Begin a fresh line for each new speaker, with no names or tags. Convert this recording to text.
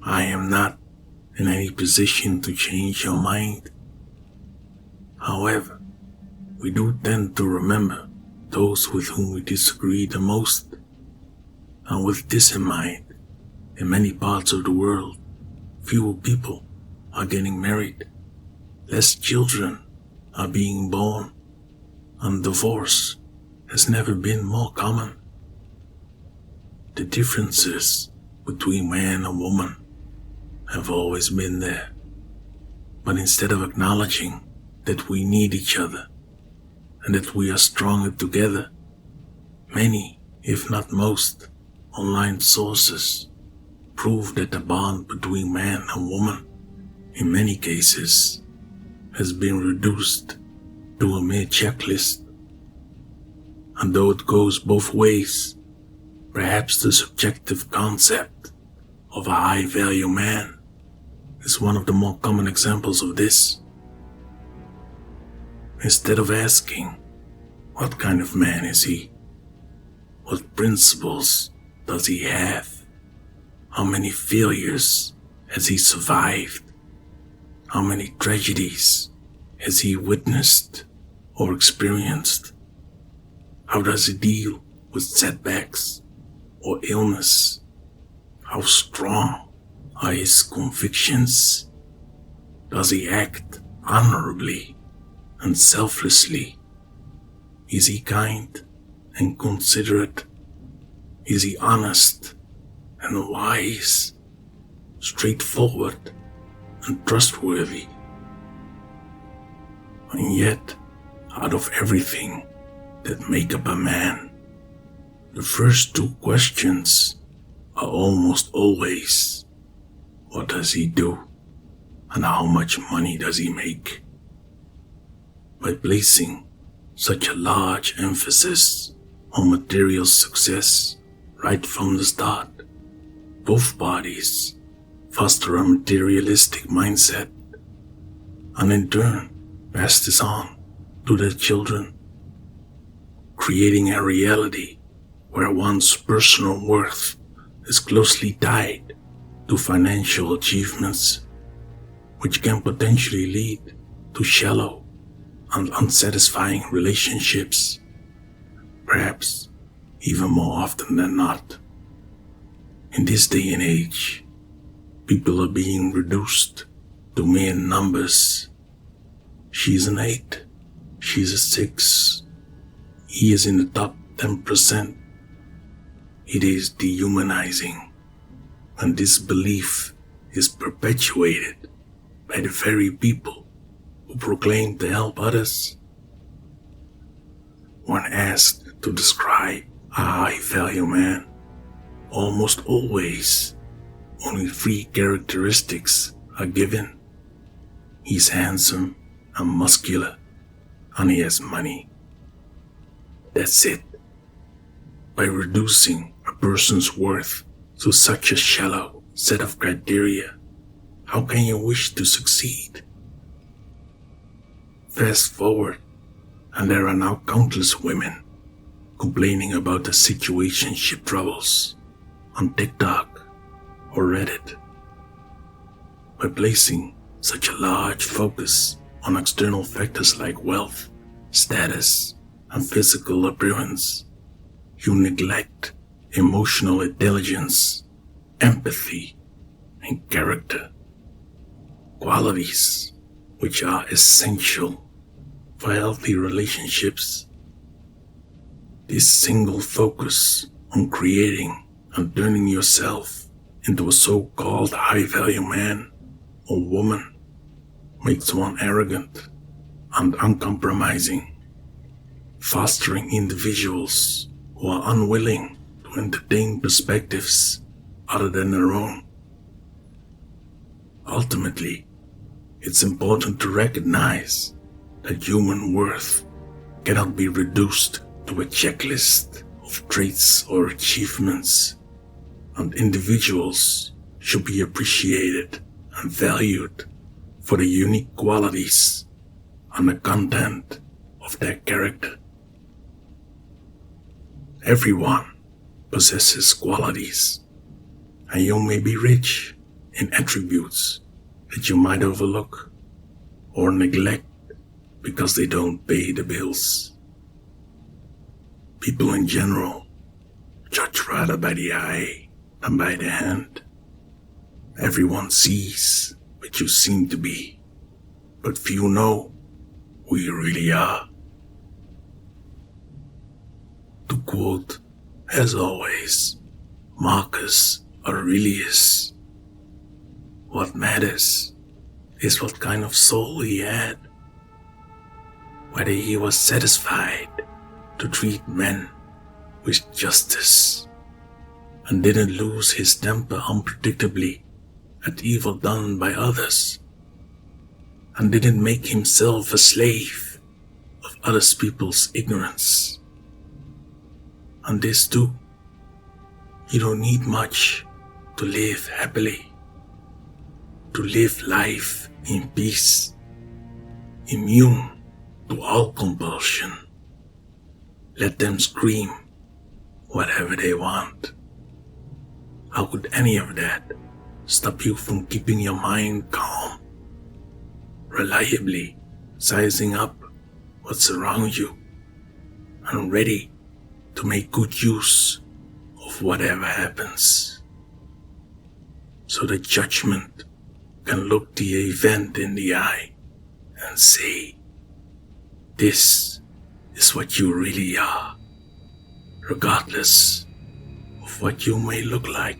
I am not in any position to change your mind. However, we do tend to remember those with whom we disagree the most. And with this in mind, in many parts of the world, fewer people are getting married, less children are being born, and divorce has never been more common. The differences between man and woman have always been there, but instead of acknowledging that we need each other and that we are stronger together, many, if not most, online sources prove that the bond between man and woman, in many cases, has been reduced to a mere checklist. And though it goes both ways, perhaps the subjective concept of a high-value man is one of the more common examples of this. Instead of asking, what kind of man is he? What principles does he have? How many failures has he survived? How many tragedies has he witnessed or experienced? How does he deal with setbacks or illness? How strong are his convictions? Does he act honorably and selflessly? Is he kind and considerate? Is he honest and wise, straightforward and trustworthy? And yet, out of everything that make up a man, the first two questions are almost always, what does he do and how much money does he make? By placing such a large emphasis on material success right from the start, both parties foster a materialistic mindset and in turn pass this on to their children, creating a reality where one's personal worth is closely tied to financial achievements, which can potentially lead to shallow and unsatisfying relationships, perhaps even more often than not. In this day and age, people are being reduced to mere numbers. She's an 8, she's a 6, he is in the top 10%. It is dehumanizing, and this belief is perpetuated by the very people who proclaim to help others. When asked to describe a high-value man, almost always only 3 characteristics are given. He's handsome and muscular, and he has money. That's it. By reducing a person's worth to such a shallow set of criteria, how can you wish to succeed? Fast forward, and there are now countless women complaining about the situationship troubles on TikTok or Reddit. By placing such a large focus on external factors like wealth, status, and physical appearance, you neglect emotional intelligence, empathy, and character, qualities which are essential for healthy relationships. This single focus on creating and turning yourself into a so-called high-value man or woman makes one arrogant and uncompromising, fostering individuals who are unwilling to entertain perspectives other than their own. Ultimately, it's important to recognize that human worth cannot be reduced to a checklist of traits or achievements, and individuals should be appreciated and valued for the unique qualities and the content of their character. Everyone possesses qualities, and you may be rich in attributes that you might overlook or neglect because they don't pay the bills. People in general judge rather by the eye than by the hand. Everyone sees what you seem to be, but few know who you really are. To quote, as always, Marcus Aurelius, what matters is what kind of soul he had, whether he was satisfied to treat men with justice and didn't lose his temper unpredictably at evil done by others, and didn't make himself a slave of other people's ignorance. And this too, you don't need much to live happily, to live life in peace, immune to all compulsion. Let them scream whatever they want. How could any of that stop you from keeping your mind calm, reliably sizing up what's around you, and ready to make good use of whatever happens, so that judgment can look the event in the eye and say, this is what you really are, regardless of what you may look like.